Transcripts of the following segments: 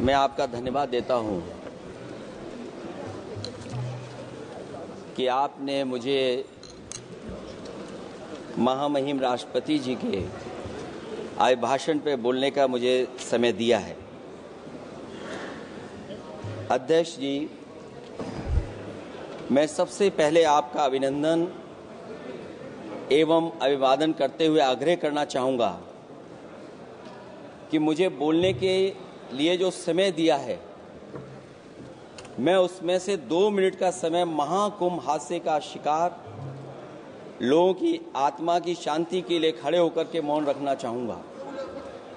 मैं आपका धन्यवाद देता हूं कि आपने मुझे महामहिम राष्ट्रपति जी के अभिभाषण पे बोलने का मुझे समय दिया है। अध्यक्ष जी, मैं सबसे पहले आपका अभिनंदन एवं अभिवादन करते हुए आग्रह करना चाहूँगा कि मुझे बोलने के लिए जो समय दिया है, मैं उसमें से 2 मिनट का समय महाकुंभ हादसे का शिकार लोगों की आत्मा की शांति के लिए खड़े होकर के मौन रखना चाहूँगा।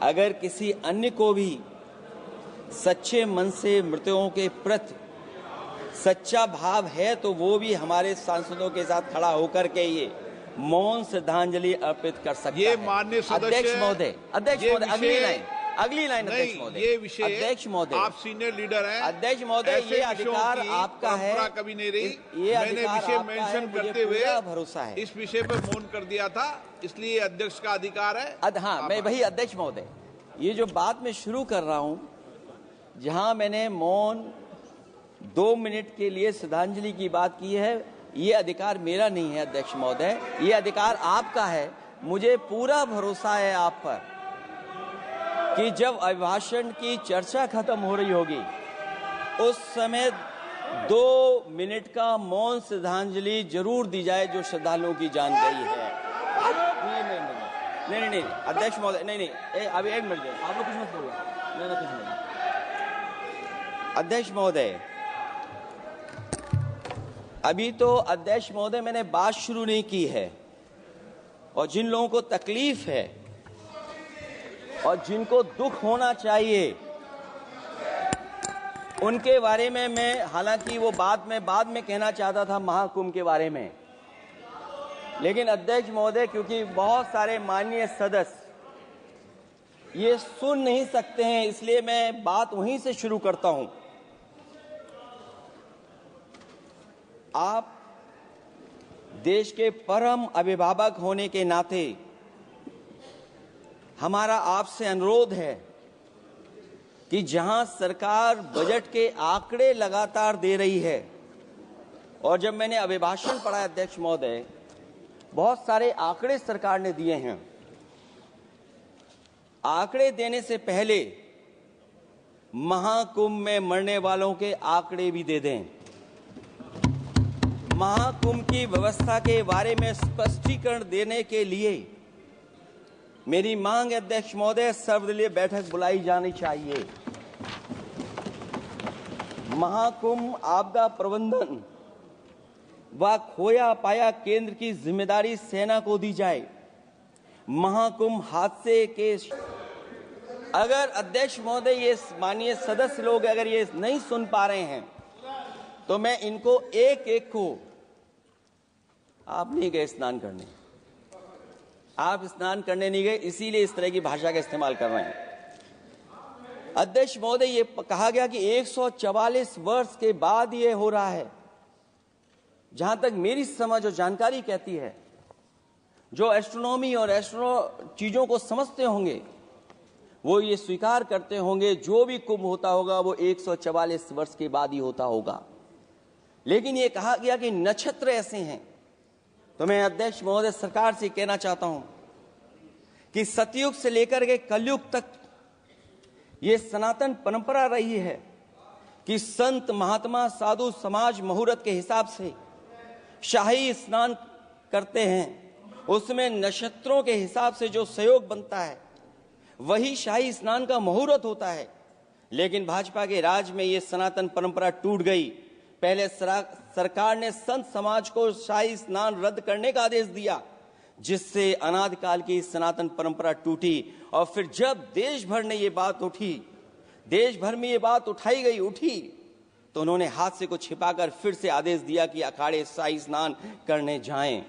अगर किसी अन्य को भी सच्चे मन से मृतकों के प्रति सच्चा भाव है तो वो भी हमारे सांसदों के साथ खड़ा होकर के ये मौन श्रद्धांजलि अर्पित कर सकता ये है। माननीय सदस्य अध्यक्ष महोदय, अगली लाइन अध्यक्ष महोदय, ये विषय अध्यक्ष महोदय, आप सीनियर लीडर हैं। अध्यक्ष महोदय, ये अधिकार आपका है। कभी नहीं रही। ये मैंने विषय मेंशन करते हुए भरोसा है इस विषय पर मौन कर दिया था, इसलिए अध्यक्ष का अधिकार है। हाँ, मैं वही अध्यक्ष महोदय, ये जो बात मैं शुरू कर रहा हूं, जहां मैंने मौन 2 मिनट के लिए श्रद्धांजलि की बात की है, ये अधिकार मेरा नहीं है अध्यक्ष महोदय, ये अधिकार आपका है। मुझे पूरा भरोसा है आप पर कि जब अभिभाषण की चर्चा खत्म हो रही होगी उस समय 2 मिनट का मौन श्रद्धांजलि जरूर दी जाए जो श्रद्धालुओं की जान गई है। नहीं अध्यक्ष महोदय, नहीं अभी 1 मिनट आप लोग कुछ मत बोलो। नहीं कुछ नहीं। अध्यक्ष महोदय, अभी तो अध्यक्ष महोदय मैंने बात शुरू नहीं की है, और जिन लोगों को तकलीफ है और जिनको दुख होना चाहिए उनके बारे में मैं, हालांकि वो बाद में कहना चाहता था महाकुंभ के बारे में, लेकिन अध्यक्ष महोदय क्योंकि बहुत सारे माननीय सदस्य ये सुन नहीं सकते हैं, इसलिए मैं बात वहीं से शुरू करता हूं। आप देश के परम अभिभावक होने के नाते हमारा आपसे अनुरोध है कि जहां सरकार बजट के आंकड़े लगातार दे रही है, और जब मैंने अभिभाषण पढ़ा अध्यक्ष महोदय, बहुत सारे आंकड़े सरकार ने दिए हैं। आंकड़े देने से पहले महाकुंभ में मरने वालों के आंकड़े भी दे दें। महाकुंभ की व्यवस्था के बारे में स्पष्टीकरण देने के लिए मेरी मांग है अध्यक्ष महोदय, सर्वदलीय बैठक बुलाई जानी चाहिए। महाकुंभ आपदा प्रबंधन व खोया पाया केंद्र की जिम्मेदारी सेना को दी जाए। महाकुंभ हादसे के अगर अध्यक्ष महोदय, ये माननीय सदस्य लोग अगर ये नहीं सुन पा रहे हैं तो मैं इनको एक को, आप नहीं गए स्नान करने, आप स्नान करने नहीं गए, इसीलिए इस तरह की भाषा का इस्तेमाल कर रहे हैं। अध्यक्ष महोदय, ये कहा गया कि 144 वर्ष के बाद ये हो रहा है। जहां तक मेरी समझ और जानकारी कहती है, जो एस्ट्रोनॉमी और एस्ट्रो चीजों को समझते होंगे वो ये स्वीकार करते होंगे जो भी कुंभ होता होगा वो 144 वर्ष के बाद ही होता होगा। लेकिन ये कहा गया कि नक्षत्र ऐसे हैं, तो मैं अध्यक्ष महोदय सरकार से कहना चाहता हूं कि सतयुग से लेकर के कलयुग तक ये सनातन परंपरा रही है कि संत महात्मा साधु समाज मुहूर्त के हिसाब से शाही स्नान करते हैं, उसमें नक्षत्रों के हिसाब से जो सहयोग बनता है वही शाही स्नान का मुहूर्त होता है। लेकिन भाजपा के राज में ये सनातन परंपरा टूट गई। पहले सरकार ने संत समाज को शाही स्नान रद्द करने का आदेश दिया, जिससे अनादिकाल की सनातन परंपरा टूटी। और फिर जब देश भर ने ये बात उठी, देश भर में ये बात उठी, तो उन्होंने हादसे को छिपाकर फिर से आदेश दिया कि अखाड़े शाही स्नान करने जाएं।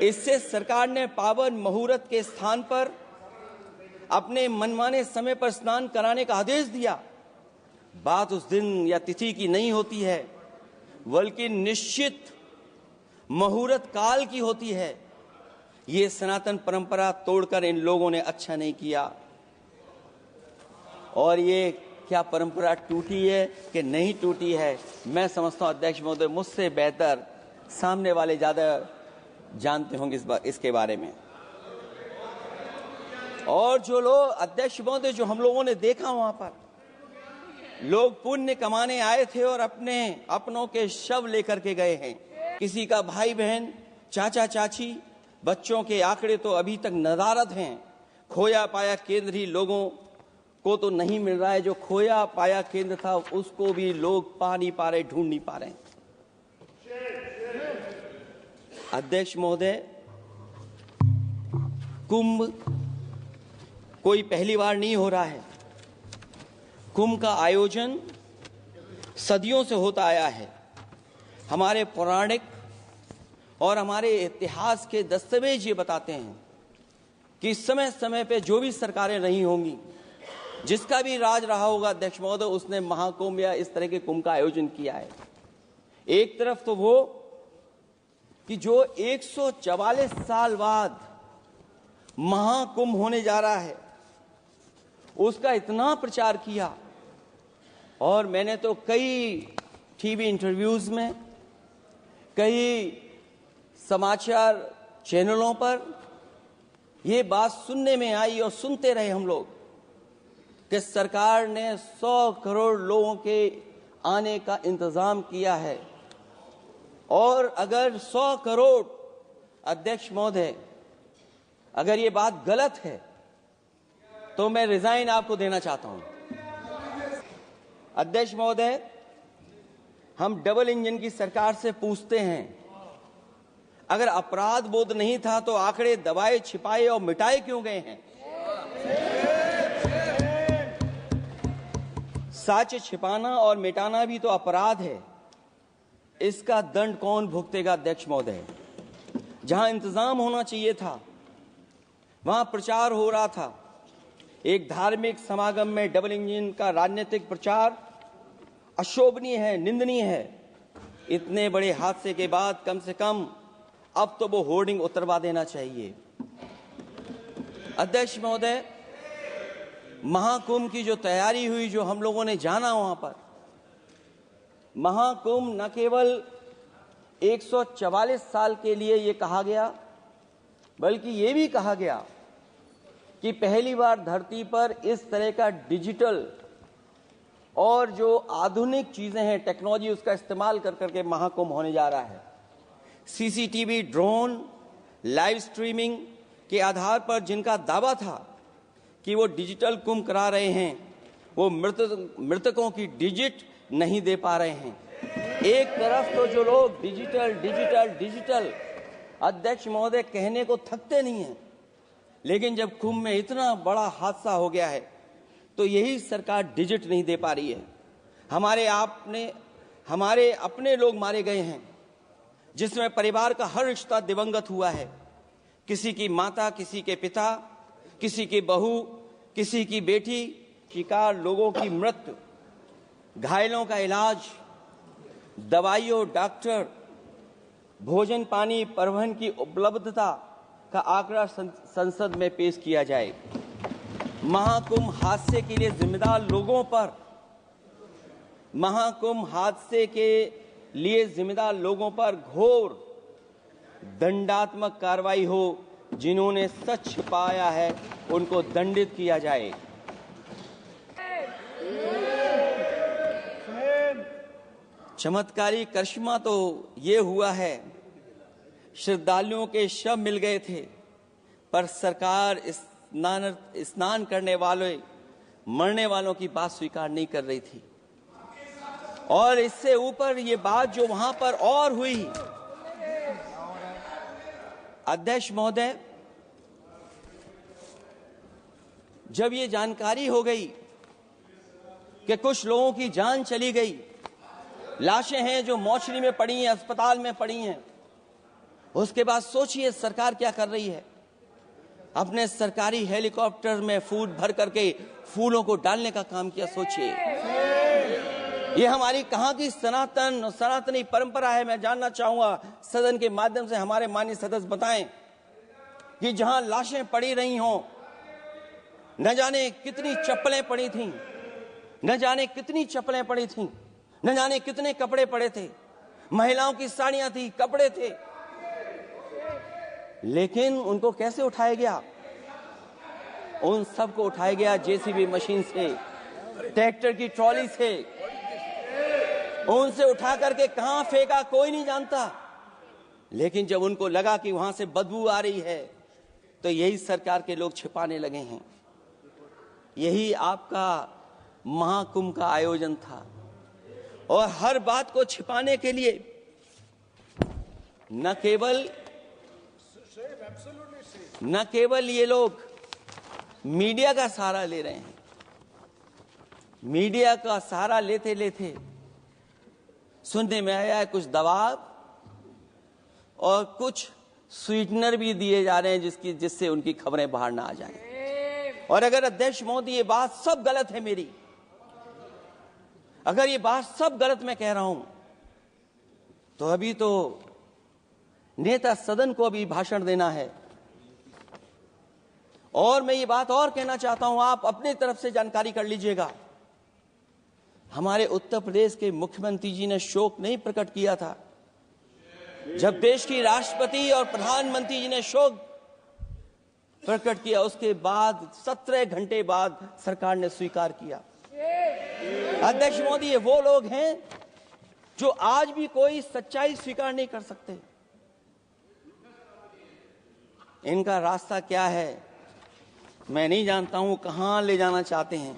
इससे सरकार ने पावन मुहूर्त के स्थान पर अपने मनमाने समय पर स्नान कराने का आदेश दिया। बात उस दिन या तिथि की नहीं होती है, बल्कि निश्चित मुहूर्त काल की होती है। ये सनातन परंपरा तोड़कर इन लोगों ने अच्छा नहीं किया। और ये क्या परंपरा टूटी है कि नहीं टूटी है, मैं समझता हूं अध्यक्ष महोदय मुझसे बेहतर सामने वाले ज्यादा जानते होंगे इसके बारे में। और जो लोग अध्यक्ष महोदय जो हम लोगों ने देखा वहां पर लोग पुण्य कमाने आए थे और अपनों के शव लेकर के गए हैं। किसी का भाई बहन, चाचा चाची, बच्चों के आंकड़े तो अभी तक नदारद हैं। खोया पाया केंद्र ही लोगों को तो नहीं मिल रहा है, जो खोया पाया केंद्र था उसको भी लोग पा नहीं पा रहे, ढूंढ नहीं पा रहे। अध्यक्ष महोदय, कुंभ कोई पहली बार नहीं हो रहा है। कुंभ का आयोजन सदियों से होता आया है। हमारे पौराणिक और हमारे इतिहास के दस्तावेज ये बताते हैं कि समय समय पे जो भी सरकारें रही होंगी, जिसका भी राज रहा होगा अध्यक्ष महोदय, उसने महाकुंभ या इस तरह के कुंभ का आयोजन किया है। एक तरफ तो वो कि जो 144 साल बाद महाकुंभ होने जा रहा है उसका इतना प्रचार किया, और मैंने तो कई टीवी इंटरव्यूज में, कई समाचार चैनलों पर ये बात सुनने में आई और सुनते रहे हम लोग कि सरकार ने 100 करोड़ लोगों के आने का इंतजाम किया है। और अगर 100 करोड़ अध्यक्ष महोदय, अगर ये बात गलत है तो मैं रिजाइन आपको देना चाहता हूं। अध्यक्ष महोदय, हम डबल इंजन की सरकार से पूछते हैं, अगर अपराध बोध नहीं था तो आंकड़े दबाए, छिपाए और मिटाए क्यों गए हैं? सच छिपाना और मिटाना भी तो अपराध है। इसका दंड कौन भुगतेगा अध्यक्ष महोदय? जहां इंतजाम होना चाहिए था वहां प्रचार हो रहा था। एक धार्मिक समागम में डबल इंजन का राजनीतिक प्रचार अशोभनीय है, निंदनीय है। इतने बड़े हादसे के बाद कम से कम अब तो वो होर्डिंग उतरवा देना चाहिए। अध्यक्ष महोदय, महाकुंभ की जो तैयारी हुई, जो हम लोगों ने जाना वहां पर, महाकुंभ न केवल 144 साल के लिए ये कहा गया, बल्कि ये भी कहा गया कि पहली बार धरती पर इस तरह का डिजिटल और जो आधुनिक चीजें हैं, टेक्नोलॉजी, उसका इस्तेमाल कर करके महाकुंभ होने जा रहा है। सीसीटीवी, ड्रोन, लाइव स्ट्रीमिंग के आधार पर जिनका दावा था कि वो डिजिटल कुंभ करा रहे हैं, वो मृतकों की डिजिट नहीं दे पा रहे हैं। एक तरफ तो जो लोग डिजिटल डिजिटल डिजिटल अध्यक्ष महोदय कहने को थकते नहीं हैं, लेकिन जब कुंभ में इतना बड़ा हादसा हो गया है तो यही सरकार डिजिट नहीं दे पा रही है। हमारे अपने लोग मारे गए हैं, जिसमें परिवार का हर रिश्ता दिवंगत हुआ है। किसी की माता, किसी के पिता, किसी की बहू, किसी की बेटी, शिकार लोगों की मृत्यु, घायलों का इलाज, दवाइयों, डॉक्टर, भोजन पानी, परिवहन की उपलब्धता का आंकड़ा संसद में पेश किया जाए। महाकुंभ हादसे के लिए जिम्मेदार लोगों पर, महाकुंभ हादसे के लिए जिम्मेदार लोगों पर घोर दंडात्मक कार्रवाई हो। जिन्होंने सच छिपाया है उनको दंडित किया जाए। चमत्कारी करिश्मा तो ये हुआ है, श्रद्धालुओं के शव मिल गए थे, पर सरकार स्नान करने वाले मरने वालों की बात स्वीकार नहीं कर रही थी। और इससे ऊपर ये बात जो वहां पर और हुई, अध्यक्ष महोदय, जब ये जानकारी हो गई कि कुछ लोगों की जान चली गई, लाशें हैं जो मोर्चरी में पड़ी हैं, अस्पताल में पड़ी हैं, उसके बाद सोचिए सरकार क्या कर रही है। अपने सरकारी हेलीकॉप्टर में फूड भर करके फूलों को डालने का काम किया। सोचिए, ये हमारी कहां की सनातनी परंपरा है। मैं जानना चाहूंगा सदन के माध्यम से हमारे माननीय सदस्य बताएं कि जहां लाशें पड़ी रही हों न जाने कितनी चप्पलें पड़ी थीं, न जाने कितनी चप्पलें पड़ी थीं, न जाने कितने कपड़े पड़े थे, महिलाओं की साड़ियां थी, कपड़े थे, लेकिन उनको कैसे उठाया गया? उन सबको उठाया गया जेसीबी मशीन से, ट्रैक्टर की ट्रॉली से। उनसे उठा करके कहां फेंका कोई नहीं जानता, लेकिन जब उनको लगा कि वहां से बदबू आ रही है तो यही सरकार के लोग छिपाने लगे हैं। यही आपका महाकुंभ का आयोजन था, और हर बात को छिपाने के लिए न केवल ये लोग मीडिया का सहारा ले रहे हैं, मीडिया का सहारा लेते लेते सुनने में आया है कुछ दबाव और कुछ स्वीटनर भी दिए जा रहे हैं जिससे उनकी खबरें बाहर ना आ जाएं। और अगर अध्यक्ष महोदय ये बात सब गलत है मेरी, अगर ये बात सब गलत मैं कह रहा हूं, तो अभी तो नेता सदन को अभी भाषण देना है। और मैं ये बात और कहना चाहता हूं, आप अपने तरफ से जानकारी कर लीजिएगा। हमारे उत्तर प्रदेश के मुख्यमंत्री जी ने शोक नहीं प्रकट किया था। जब देश की राष्ट्रपति और प्रधानमंत्री जी ने शोक प्रकट किया, उसके बाद 17 घंटे बाद सरकार ने स्वीकार किया। अध्यक्ष मोदी, ये वो लोग हैं जो आज भी कोई सच्चाई स्वीकार नहीं कर सकते। इनका रास्ता क्या है मैं नहीं जानता हूं, कहां ले जाना चाहते हैं।